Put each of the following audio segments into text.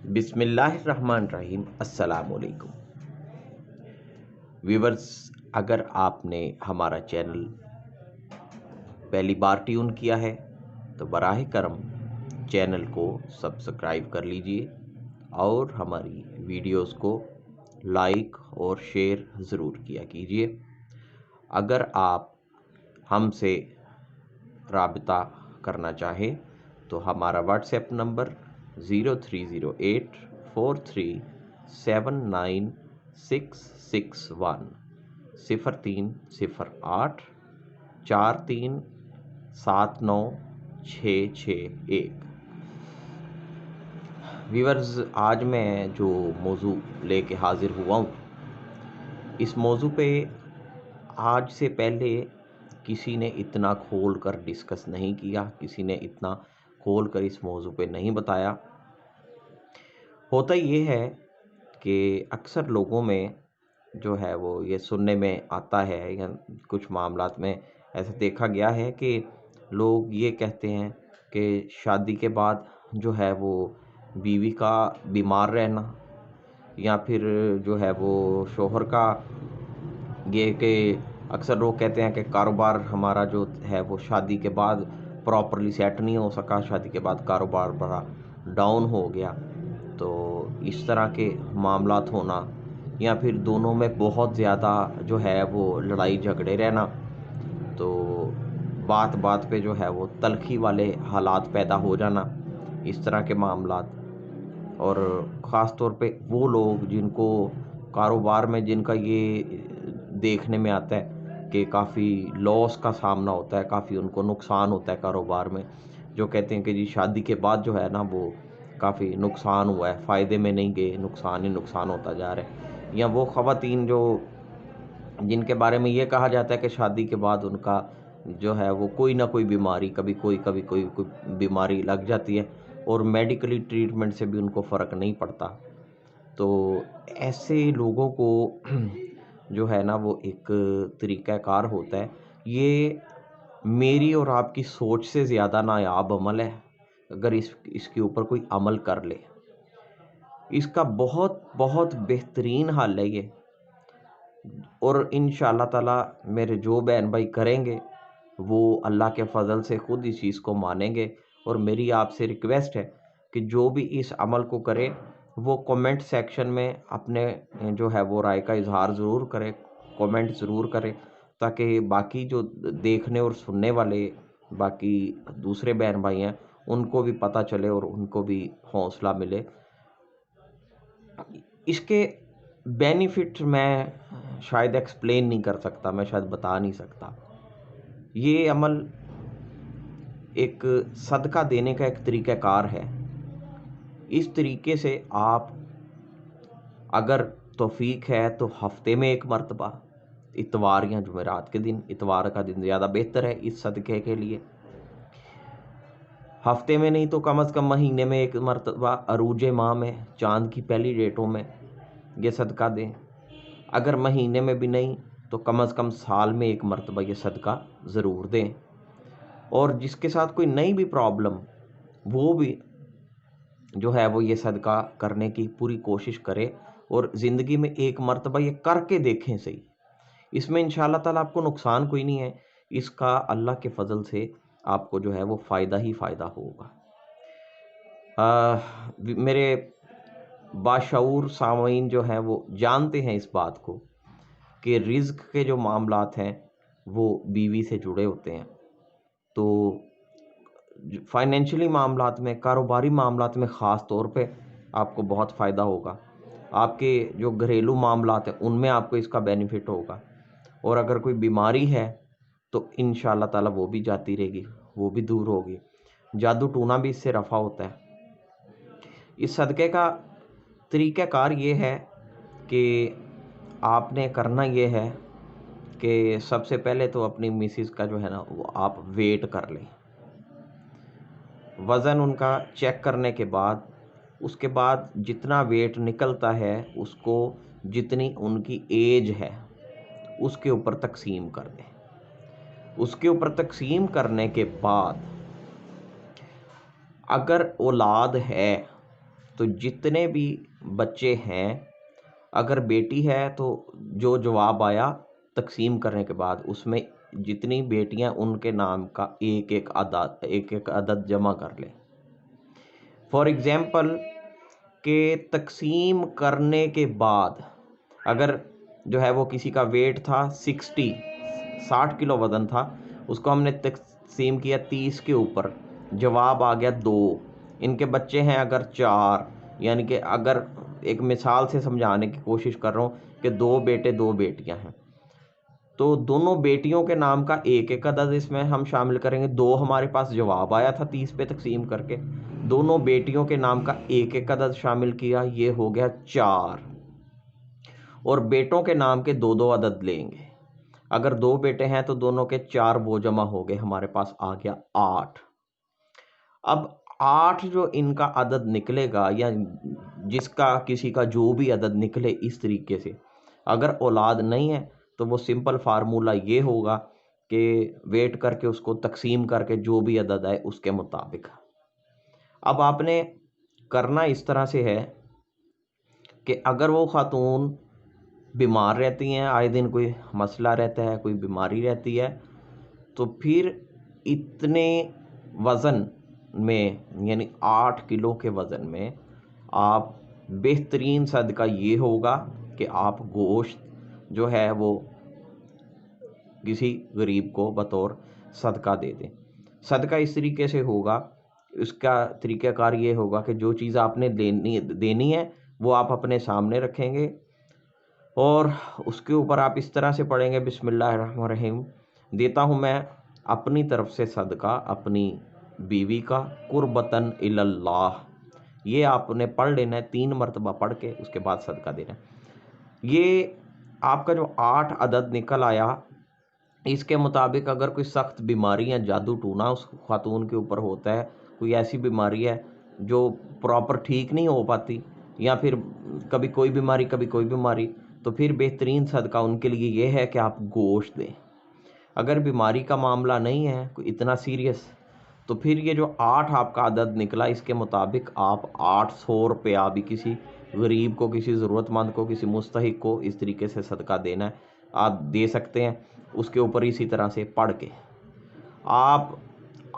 बिस्मिल्लाहिर्रहमानिर्रहीम। अस्सलामुअलैकुम व्यूवर्स, अगर आपने हमारा चैनल पहली बार ट्यून किया है तो बराह करम चैनल को सब्सक्राइब कर लीजिए और हमारी वीडियोस को लाइक और शेयर ज़रूर किया कीजिए। अगर आप हमसे राबिता करना चाहें तो हमारा व्हाट्सएप नंबर 0308437961 0308437961। व्यूअर्स, आज मैं जो मौजू लेके हाजिर हुआ हूँ, इस मौजू पे आज से पहले किसी ने इतना खोल कर डिस्कस नहीं किया, किसी ने इतना खोल कर इस मौजू पे नहीं बताया। होता ये है कि अक्सर लोगों में जो है वो ये सुनने में आता है या कुछ मामलात में ऐसा देखा गया है कि लोग ये कहते हैं कि शादी के बाद जो है वो बीवी का बीमार रहना या फिर जो है वो शोहर का ये कि अक्सर लोग कहते हैं कि कारोबार हमारा जो है वो शादी के बाद प्रॉपरली सेट नहीं हो सका, शादी के बाद कारोबार बड़ा डाउन हो गया। तो इस तरह के मामलात होना या फिर दोनों में बहुत ज़्यादा जो है वो लड़ाई झगड़े रहना, तो बात बात पे जो है वो तलखी वाले हालात पैदा हो जाना, इस तरह के मामलात। और ख़ास तौर पे वो लोग जिनको कारोबार में जिनका ये देखने में आता है कि काफ़ी लॉस का सामना होता है, काफ़ी उनको नुकसान होता है कारोबार में, जो कहते हैं कि जी शादी के बाद जो है ना वो काफ़ी नुकसान हुआ है, फ़ायदे में नहीं गए, नुकसान ही नुकसान होता जा रहा है। या वो ख़वातीन जो जिनके बारे में ये कहा जाता है कि शादी के बाद उनका जो है वो कोई ना कोई बीमारी, कभी कोई बीमारी लग जाती है और मेडिकली ट्रीटमेंट से भी उनको फ़र्क नहीं पड़ता। तो ऐसे लोगों को जो है ना वो एक तरीक़ाकार होता है। ये मेरी और आपकी सोच से ज़्यादा नायाब अमल है। अगर इसके ऊपर कोई अमल कर ले, इसका बहुत बहुत बेहतरीन हल है ये। और इंशाअल्लाह ताला मेरे जो बहन भाई करेंगे वो अल्लाह के फ़ज़ल से ख़ुद इस चीज़ को मानेंगे। और मेरी आपसे रिक्वेस्ट है कि जो भी इस अमल को करे वो कमेंट सेक्शन में अपने जो है वो राय का इज़हार ज़रूर करे, कमेंट ज़रूर करे, ताकि बाकी जो देखने और सुनने वाले बाकी दूसरे बहन भाई हैं उनको भी पता चले और उनको भी हौसला मिले। इसके बेनिफिट मैं शायद एक्सप्लेन नहीं कर सकता, मैं शायद बता नहीं सकता। ये अमल एक सदका देने का एक तरीक़ाकार है। इस तरीके से आप अगर तौफ़ीक है तो हफ़्ते में एक मरतबा, इतवार या जुमेरात के दिन, इतवार का दिन ज़्यादा बेहतर है इस सदक़े के लिए। हफ़्ते में नहीं तो कम से कम महीने में एक मरतबा, अरूज माह में, चाँद की पहली डेटों में ये सदका दें। अगर महीने में भी नहीं तो कम से कम साल में एक मरतबा ये सदका ज़रूर दें। और जिसके साथ कोई नई भी प्रॉब्लम, वो भी जो है वो ये सदका करने की पूरी कोशिश करे और ज़िंदगी में एक मरतबा ये करके देखें सही। इसमें इंशाअल्लाह ताला आपको नुकसान कोई नहीं है, इसका अल्लाह के फ़ज़ल से आपको जो है वो फ़ायदा ही फ़ायदा होगा। मेरे बाशऊर सामीन जो हैं वो जानते हैं इस बात को कि रिज़्क के जो मामलात हैं वो बीवी से जुड़े होते हैं। तो फाइनेंशियली मामलात में, कारोबारी मामलात में ख़ास तौर पे आपको बहुत फ़ायदा होगा। आपके जो घरेलू मामलात हैं उनमें आपको इसका बेनिफिट होगा। और अगर कोई बीमारी है तो इंशाअल्लाह ताला वो भी जाती रहेगी, वो भी दूर होगी। जादू टूना भी इससे रफ़ा होता है। इस सदक़े का तरीक़ाकार ये है कि आपने करना ये है कि सबसे पहले तो अपनी मिसेस का जो है ना वो आप वेट कर लें। वज़न उनका चेक करने के बाद, उसके बाद जितना वेट निकलता है उसको जितनी उनकी एज है उसके ऊपर तक़सीम कर दें। उसके ऊपर तक़सीम करने के बाद अगर औलाद है तो जितने भी बच्चे हैं, अगर बेटी है तो जो जवाब आया तकसीम करने के बाद उसमें जितनी बेटियां उनके नाम का एक एक अदद जमा कर लें। फॉर एग्जाम्पल के तकसीम करने के बाद अगर जो है वो किसी का वेट था 60 किलो वज़न था, उसको हमने तकसीम किया 30 के ऊपर, जवाब आ गया 2। इनके बच्चे हैं अगर 4, यानी कि अगर एक मिसाल से समझाने की कोशिश कर रहा हूँ कि 2 बेटे 2 बेटियां हैं, तो दोनों बेटियों के नाम का एक एक अदद इसमें हम शामिल करेंगे। 2 हमारे पास जवाब आया था 30 पे तकसीम करके, दोनों बेटियों के नाम का एक एक अदद शामिल किया, ये हो गया 4। और बेटों के नाम के 2 2 अदद लेंगे। अगर 2 बेटे हैं तो दोनों के 4 वो जमा हो गए, हमारे पास आ गया 8। अब 8 जो इनका अदद निकलेगा, या जिसका किसी का जो भी अदद निकले इस तरीके से, अगर औलाद नहीं है तो वो सिंपल फार्मूला ये होगा कि वेट करके उसको तकसीम करके जो भी अदद आए उसके मुताबिक। अब आपने करना इस तरह से है कि अगर वो खातून बीमार रहती हैं, आए दिन कोई मसला रहता है, कोई बीमारी रहती है, तो फिर इतने वज़न में यानी 8 किलो के वज़न में आप बेहतरीन सदका ये होगा कि आप गोश्त जो है वो किसी गरीब को बतौर सदका दे दें। सदका इस तरीके से होगा, उसका तरीक़ाकार ये होगा कि जो चीज़ आपने देनी है वो आप अपने सामने रखेंगे और उसके ऊपर आप इस तरह से पढ़ेंगे, बिस्मिल्लाहिर्रहमानिर्रहीम, देता हूँ मैं अपनी तरफ से सदका अपनी बीवी का कुर्बतन इल्लल्लाह। ये आपने पढ़ लेना है 3 मरतबा पढ़ के, उसके बाद सदका देना है। ये आपका जो 8 अदद निकल आया, इसके मुताबिक अगर कोई सख्त बीमारी या जादू टूना उस खातून के ऊपर होता है, कोई ऐसी बीमारी है जो प्रॉपर ठीक नहीं हो पाती, या फिर कभी कोई बीमारी कभी कोई बीमारी, तो फिर बेहतरीन सदका उनके लिए ये है कि आप गोश्त दें। अगर बीमारी का मामला नहीं है कोई इतना सीरियस, तो फिर ये जो 8 आपका अदद निकला, इसके मुताबिक आप 800 रुपया भी किसी गरीब को, किसी ज़रूरतमंद को, किसी मुस्तहिक को इस तरीके से सदका देना है, आप दे सकते हैं। उसके ऊपर इसी तरह से पढ़ के आप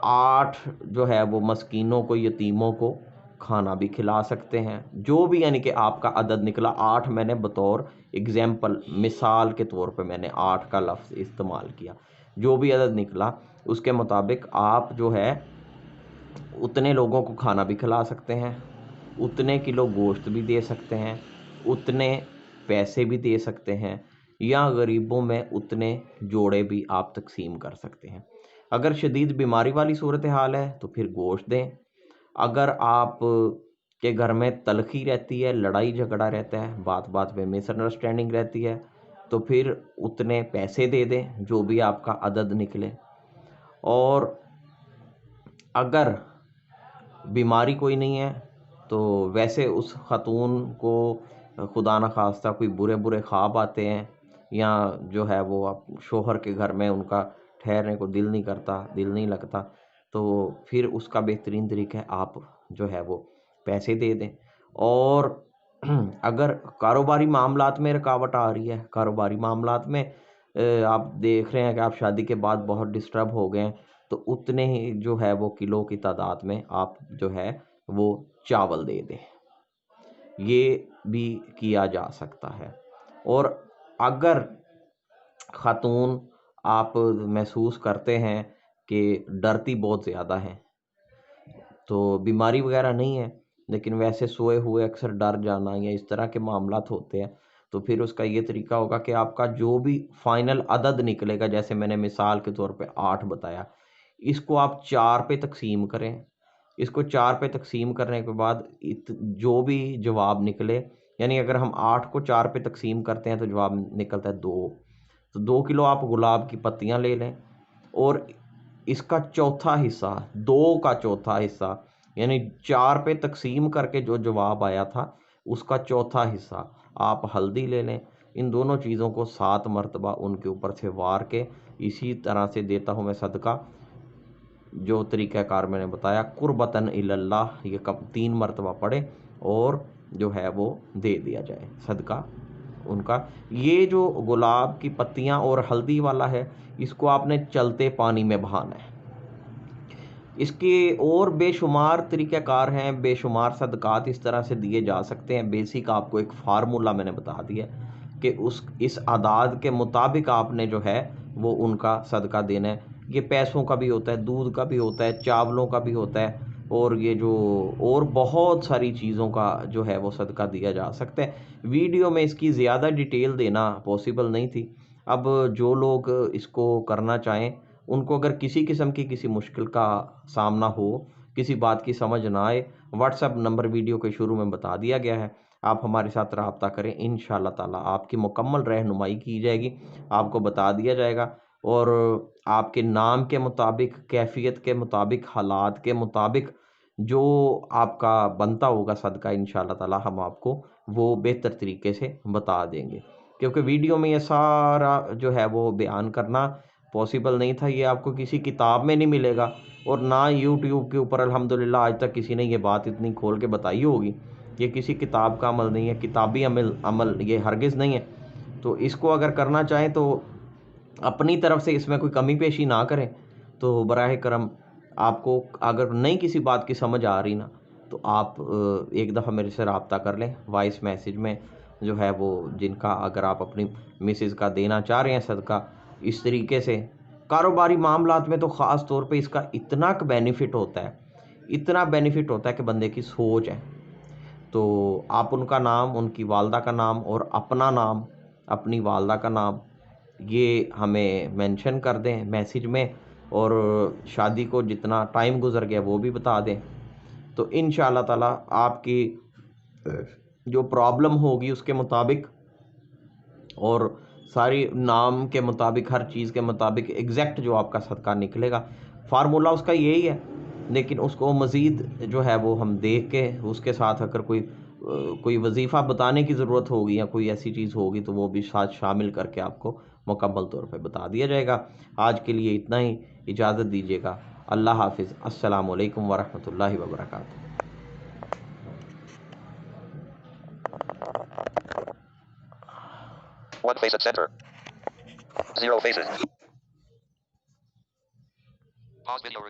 8 जो है वो मस्कीनों को, यतीमों को खाना भी खिला सकते हैं। जो भी यानी कि आपका अदद निकला 8, मैंने बतौर एग्जाम्पल मिसाल के तौर पे मैंने 8 का लफ्ज़ इस्तेमाल किया। जो भी अदद निकला उसके मुताबिक आप जो है उतने लोगों को खाना भी खिला सकते हैं, उतने किलो गोश्त भी दे सकते हैं, उतने पैसे भी दे सकते हैं, या गरीबों में उतने जोड़े भी आप तकसीम कर सकते हैं। अगर शदीद बीमारी वाली सूरत हाल है तो फिर गोश्त दें। अगर आप के घर में तलखी रहती है, लड़ाई झगड़ा रहता है, बात बात में मिसअंडरस्टैंडिंग रहती है, तो फिर उतने पैसे दे दें जो भी आपका अदद निकले। और अगर बीमारी कोई नहीं है तो वैसे उस खातून को खुदा न खास्ता कोई बुरे बुरे ख्वाब आते हैं, या जो है वो आप शोहर के घर में उनका ठहरने को दिल नहीं करता, दिल नहीं लगता, तो फिर उसका बेहतरीन तरीका है आप जो है वो पैसे दे दें। और अगर कारोबारी मामलात में रुकावट आ रही है, कारोबारी मामलात में आप देख रहे हैं कि आप शादी के बाद बहुत डिस्टर्ब हो गए हैं, तो उतने ही जो है वो किलो की तादाद में आप जो है वो चावल दे दें। ये भी किया जा सकता है। और अगर खातून आप महसूस करते हैं कि डरती बहुत ज़्यादा हैं, तो बीमारी वगैरह नहीं है लेकिन वैसे सोए हुए अक्सर डर जाना या इस तरह के मामलात होते हैं, तो फिर उसका ये तरीका होगा कि आपका जो भी फाइनल अदद निकलेगा, जैसे मैंने मिसाल के तौर पे 8 बताया, इसको आप 4 पे तकसीम करें। इसको 4 पे तकसीम करने के बाद जो भी जवाब निकले, यानी अगर हम 8 को 4 पे तकसीम करते हैं तो जवाब निकलता है 2, तो 2 किलो आप गुलाब की पत्तियां ले लें, और इसका चौथा हिस्सा, 2 का चौथा हिस्सा, यानी 4 पे तकसीम करके जो जवाब आया था उसका चौथा हिस्सा आप हल्दी ले लें। इन दोनों चीज़ों को 7 मरतबा उनके ऊपर से वार के इसी तरह से देता हूँ मैं सदका, जो तरीक़ाकार मैंने बताया, कुर्बतन इल्लल्लाह, ये कब 3 मरतबा पढ़े और जो है वो दे दिया जाए सदका उनका। ये जो गुलाब की पत्तियां और हल्दी वाला है, इसको आपने चलते पानी में बहाना है। इसके और बेशुमार तरीक़ाकार हैं, बेशुमार सदक़ात इस तरह से दिए जा सकते हैं। बेसिक आपको एक फार्मूला मैंने बता दिया कि इस आदाद के मुताबिक आपने जो है वो उनका सदका देना है। ये पैसों का भी होता है, दूध का भी होता है, चावलों का भी होता है, और ये जो और बहुत सारी चीज़ों का जो है वो सदका दिया जा सकता है। वीडियो में इसकी ज़्यादा डिटेल देना पॉसिबल नहीं थी। अब जो लोग इसको करना चाहें, उनको अगर किसी किस्म की किसी मुश्किल का सामना हो, किसी बात की समझ ना आए, व्हाट्सएप नंबर वीडियो के शुरू में बता दिया गया है, आप हमारे साथ रब्ता करें। इंशाअल्लाह ताला आपकी मुकम्मल रहनुमाई की जाएगी, आपको बता दिया जाएगा, और आपके नाम के मुताबिक, कैफियत के मुताबिक, हालात के मुताबिक जो आपका बनता होगा सदका, इंशाअल्लाह ताला हम आपको वो बेहतर तरीके से बता देंगे। क्योंकि वीडियो में ये सारा जो है वो बयान करना पॉसिबल नहीं था। ये आपको किसी किताब में नहीं मिलेगा, और ना यूट्यूब के ऊपर अल्हम्दुलिल्लाह आज तक किसी ने ये बात इतनी खोल के बताई होगी। ये किसी किताब का अमल नहीं है, किताबी अमल ये हरगिज़ नहीं है। तो इसको अगर करना चाहें तो अपनी तरफ से इसमें कोई कमी पेशी ना करें। तो बराह करम आपको अगर नहीं किसी बात की समझ आ रही ना, तो आप एक दफ़ा मेरे से रब्ता कर लें वॉइस मैसेज में, जो है वो जिनका अगर आप अपनी मिसेज़ का देना चाह रहे हैं सदका इस तरीके से। कारोबारी मामलात में तो ख़ास तौर पे इसका इतना बेनिफिट होता है, इतना बेनिफिट होता है कि बंदे की सोच है। तो आप उनका नाम, उनकी वालदा का नाम और अपना नाम, अपनी वालदा का नाम, ये हमें मेंशन कर दें मैसेज में, और शादी को जितना टाइम गुजर गया वो भी बता दें। तो इंशाअल्लाह ताला आपकी जो प्रॉब्लम होगी उसके मुताबिक, और सारी नाम के मुताबिक, हर चीज़ के मुताबिक एग्जैक्ट जो आपका सदका निकलेगा, फार्मूला उसका यही है। लेकिन उसको मज़ीद जो है वो हम देख के उसके साथ अगर कोई वजीफ़ा बताने की ज़रूरत होगी या कोई ऐसी चीज़ होगी, तो वो भी साथ शामिल करके आपको मुकम्मल तौर पे बता दिया जाएगा। आज के लिए इतना ही, इजाज़त दीजिएगा। अल्लाह हाफ़िज़। अस्सलामु अलैकुम वरहमतुल्लाहि वबरकातुहू। One face at center. 0 faces. Pause video.